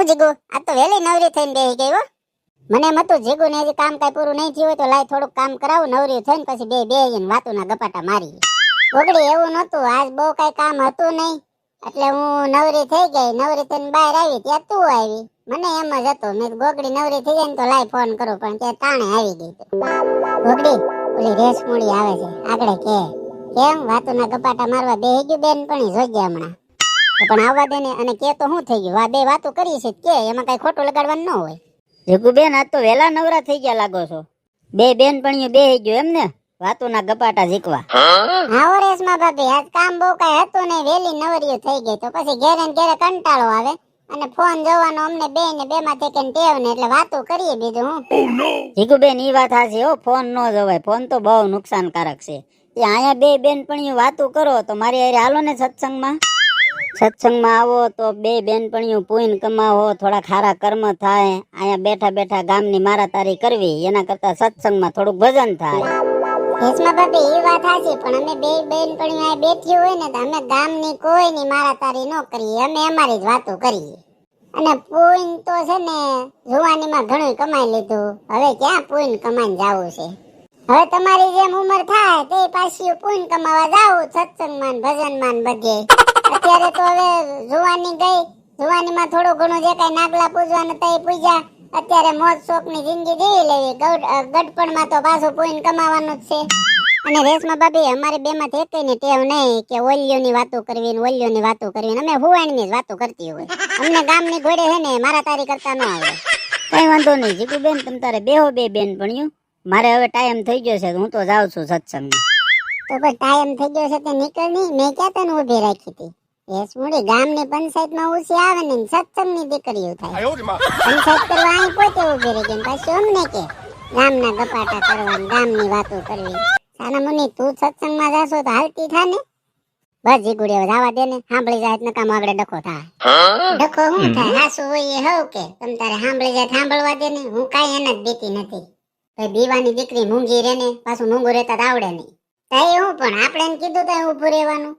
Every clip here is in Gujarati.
જીગુ આ તો વેલી નવરી થઈને બેહી ગઈ હો. મને એમ હતું જીગુ ને હજી કામ કાંઈ પૂરું નહીં થયું હોય તો લાય થોડુંક કામ કરાવું, નવરી થઈને પછી બેહીને વાતુના ગપાટા મારી. ગોગડી એવું નહોતું, આજ બહુ કાંઈ કામ હતું નહીં એટલે હું નવરી થઈ ગઈ. નવરી થઈને બહાર આવી ત્યાં તું આવી. મને એમ જ હતો મેં ગોગડી નવરી થઈ જાય ને તો લાય ફોન કરું, પણ ત્યાં તાણે આવી ગઈ. ગોગડી ઓલી રેસમુડી આવે છે આગળ કે કેમ વાતુના ગપાટા મારવા બેહી ગયું બેન પણ જોજે હમણાં. પણ આવવા દે ને, અને કે તો શું થઈ ગયું, આ બે વાતો કરી છે કે એમાં કઈ ખોટું લગાડવાનું ન હોય. જીગુ બેન આજ તો વેલા નવરા થઈ ગયા લાગો છો. બે બેનપણીઓ બેહી ગયો એમ ને વાતોના ગપાટા ઝીકવા. હા રેશમા ભાભી આજ કામ બહુ કઈ હતું ને વેલી નવરીઓ થઈ ગઈ તો પછી ઘેરે ને ઘેરે કંટાળો આવે અને ફોન જોવાનો અમને બે ને બે માંથી કઈ ટેવ ને એટલે વાતો કરીએ બીજું હું. જીગુ બેન ઈ વાત હાચી હો, ફોન ન જોવાય, ફોન તો બહુ નુકસાનકારક છે. એ અહીંયા બે બેનપણીઓ વાતો કરો તો મારી હારે હાલો ને સત્સંગમાં. સત્સંગમાં આવો તો બે બેનપણીઓ પુણ્ય કમાવો, થોડા ખારા કર્મ થાય. અહીંયા બેઠા બેઠા ગામની મારા તારી કરવી એના કરતા સત્સંગમાં થોડુંક ભજન થાય. રેશમા ભાભી એ વાત સાચી, પણ અમે બે બેનપણીઓ અહીં બેઠી હોય ને તો અમે ગામની કોઈની મારા તારી ન કરીએ, અમે અમારી જ વાતો કરીએ. અને પુણ્ય તો છે ને જુવાનીમાં ઘણું કમાઈ લીધું, હવે ક્યાં પુણ્ય કમાઈને જાવું છે. હવે તમારી જેમ ઉંમર થાય તે પાછી પુણ્ય કમાવા જાવું સત્સંગમાં ભજનમાં બધે. અત્યારે તો હવે જુવાની ગઈ, જુવાનીમાં થોડું ઘણું જે કઈ નાગલા પૂજવાનું તો એ પૂજા. અત્યારે મોજ શોખ ની જિંદગી જીવી લેવી, ગડપણમાં તો પાછું પુણ્ય કમાવાનું જ છે. અને રેશમા ભાભી અમારે બે માંથી એક ને ટેવ નહીં કે ઓલિયોની વાતો કરવી ને ઓલિયોની વાતો કરવી, અમે હુવાણની જ વાતો કરતી હોય. અમને ગામની ઘોડે છે ને મારા તારી કરતા ન આવડે. કઈ વાંધો નહીં જીગુ બેન, તમ તારે બેહો બે બેનપણીઓ. મારે હવે ટાઈમ થઈ ગયો છે, હું તો જાઉં છું સત્સંગમાં. તો પછી ટાઈમ થઈ ગયો છે તે નીકળ નહીં, મેં ક્યાં તને ઊભી રાખી હતી. રેશમુડી ગામની પંચાયતમાં ઉસી આવે ને સત્સંગની દીકરીઓ થાય. પંચાયત કરવા અહીં પોતે ઊભી રહી ગઈ, પાછું અમને કે ગામના ગપાટા કરવા ગામની વાતો કરવી. સાના મુની તું સત્સંગમાં જાશો તો હાલતી થા ને. બસ જીગુડી હવે જવા દે ને, સાંભળી જાય નકામ આગળ ડખો થાય. ડખો શું થાય, હાસુ હોય એ હવ કે તમ તારે સાંભળી જાય સાંભળવા દે ને. હું કાંઈ એને જ બીતી નથી. ભાઈ દીવાની દીકરી મૂંગી રે ને પાછું મૂંગું રહેતા આવડે નહીં. તાઈ હું પણ આપણે એને કીધું તો ઊભું રહેવાનું.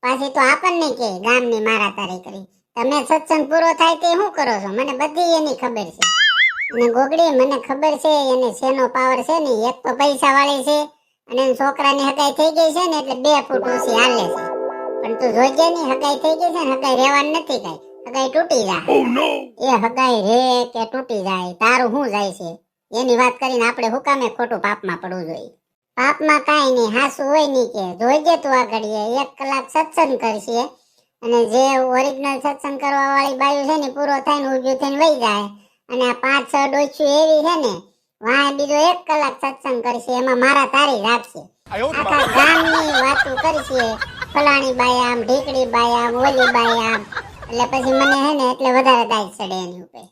પાછી તો આપણને કે ગામની મારા તારી કરી. તમે સત્સંગ પૂરો થાય તે શું કરો છો, મને બધી એની ખબર છે. અને ગોગડી મને ખબર છે એને શેનો પાવર છે ને. એક તો પૈસા વાળી છે અને એના છોકરાની હગાઈ થઈ ગઈ છે ને એટલે 2 ફૂટ ઓછી હાલે છે. પણ તું જોજે ની હગાઈ થઈ ગઈ છે ને, હગાઈ રહેવાનું નથી કઈ, હગાઈ તૂટી જાય. એ હગાઈ રે કે તૂટી જાય તારું શું જાય છે એની વાત કરીને આપણે હુકામે ખોટું પાપમાં પડવું જોઈએ. પાપમાં કાંઈ નહીં, હાસુ હોય નહીં કે જોઈજે તું આગળ 1 કલાક સત્સંગ કરશે અને જે ઓરિજિનલ સત્સંગ કરવા વાળી બાયું છે ને પૂરો થાય ને ઊભું થઈને વહી જાય. અને આ 5-6 ડોચ્યું એવી છે ને વાય બીજો 1 કલાક સત્સંગ કરશે એમાં મારા તારી રાખશે. આખા ગામની વાતો કરશે, ફલાણી બાઈ આમ, ઢીકડી બાઈ આમ, ઓલી બાઈ આમ. એટલે પછી મને હે ને એટલે વધારે દાજ ચડે એની ઉપર.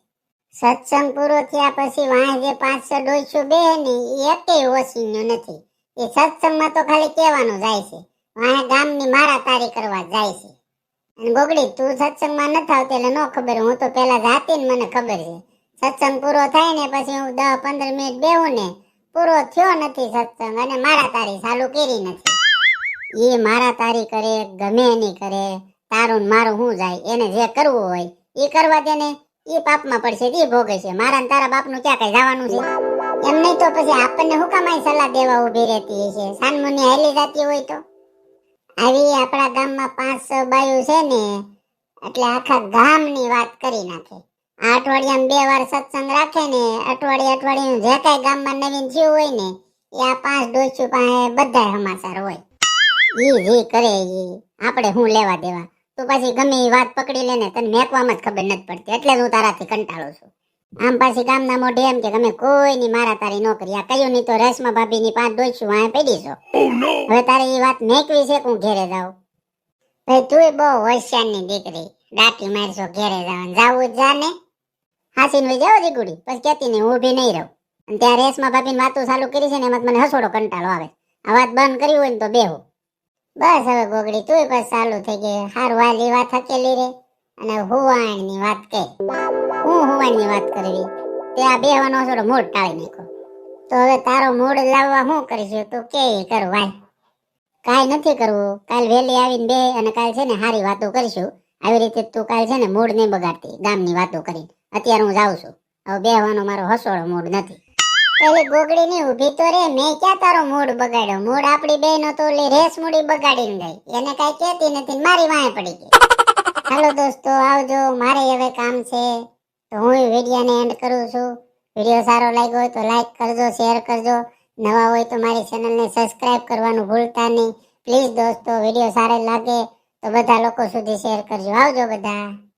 સત્સંગ પૂરો થયા પછી વાય જે 5-6 ડોચ્યું બે ને એ એકેય ઓછીનું નથી. એ સત્સંગમાં તો ખાલી કહેવાનું જાય છે, વાય ગામની મારા તારી કરવા જાય છે. અને ગોગડી તું સત્સંગમાં નથી આવતી એટલે ન ખબર, હું તો પેલા જાતી ને મને ખબર છે. સત્સંગ પૂરો થાય ને પછી હું 10-15 મિનિટ બેહું ને પૂરો થયો નથી સત્સંગ અને મારા તારી ચાલુ કરી નથી. એ મારા તારી કરે ગમે એની કરે, તારું મારું શું જાય, એને જે કરવું હોય એ કરવા દે ને. એ પાપમાં પડશે એ ભોગે છે, મારા ને તારા બાપનું ક્યાં કઈ જવાનું છે. એમ નહીં તો પછી આપણને હું કામાઈ સલાહ દેવા ઉભી રહેતી છે, સાનમુની હાલી જતી હોય તો. આવી આપણા ગામમાં 5-6 બાયું છે ને એટલે આખા ગામની વાત કરી નાખે. આ અઠવાડિયામાં 2 વાર સત્સંગ રાખે ને અઠવાડિયાનું જે કઈ ગામમાં નવીન થયું હોય ને એ આ 5 ડોચ્યું પાસે બધા સમાચાર હોય. ઈ કરે ઈ આપણે હું લેવા દેવા. તું પાછી ગમે એ વાત પકડી લે ને તને મેકવામાં જ ખબર નથી પડતી, એટલે હું તારાથી કંટાળું છું. આમ પાછી ગામના મોઢે એમ કે તમે કોઈની મારા તારી ન કરી. આ કયું નહીં તો રેશમા ભાભીની 5 ડોચ્યું વાંહે પડી છો. હવે તારે એ વાત મેકવી છે કે હું ઘેરે જાઉં? ભાઈ તું બહુ હોશિયારની દીકરી, દાટી મારશો ઘેરે જવાનું, જાવું જ જા ને. હાસીને વઈ જાવ જીગુડી, પછી કેતી નહીં ઊભી નહીં રહું. અને ત્યાં રેશમા ભાભીની વાતો ચાલુ કરી છે ને એમાં મને હસોડો કંટાળો આવે. આ વાત બંધ કરવી હોય ને તો બેહું. બસ હવે ગોગડી તું બસ ચાલુ થઈ ગઈ. હારું વાલી વાત હકેલી રે અને હુવાણની વાત કે હું હુવાણની વાત કરવી તે આ બેહવાનો હસોડો મૂડ ટાળી નાખો. તો હવે તારો મૂડ લાવવા શું કરીશું તું કે કર વાય. કાંઈ નથી કરવું, કાલ વહેલી આવીને બે અને કાલ છે ને હારી વાતો કરીશું. આવી રીતે તું કાલ છે ને મૂડ નહીં બગાડતી ગામની વાતો કરી. અત્યારે હું જાઉં છું. હવે બેહવાનો મારો હસોળો મૂડ નથી. પેલી ગોગડી ની ઊભી તો રે, મેં ક્યાં તારો મૂડ બગાડ્યો? મૂડ આપડી બે નો તો ઓલી રેસ મૂડી બગાડીને ગઈ. એને કઈ કહેતી નથી ને મારી વાંહે પડી ગઈ. હાલો દોસ્તો, આવજો. મારે હવે કામ છે તો હું વિડીયોને એન્ડ કરું છું. વિડીયો સારો લાગ્યો હોય તો લાઈક કરજો, શેર કરજો. નવા હોય તો મારી ચેનલને સબસ્ક્રાઇબ કરવાનું ભૂલતા નહીં. પ્લીઝ દોસ્તો, વિડીયો સારો લાગે તો બધા લોકો સુધી શેર કરજો. આવજો બધા.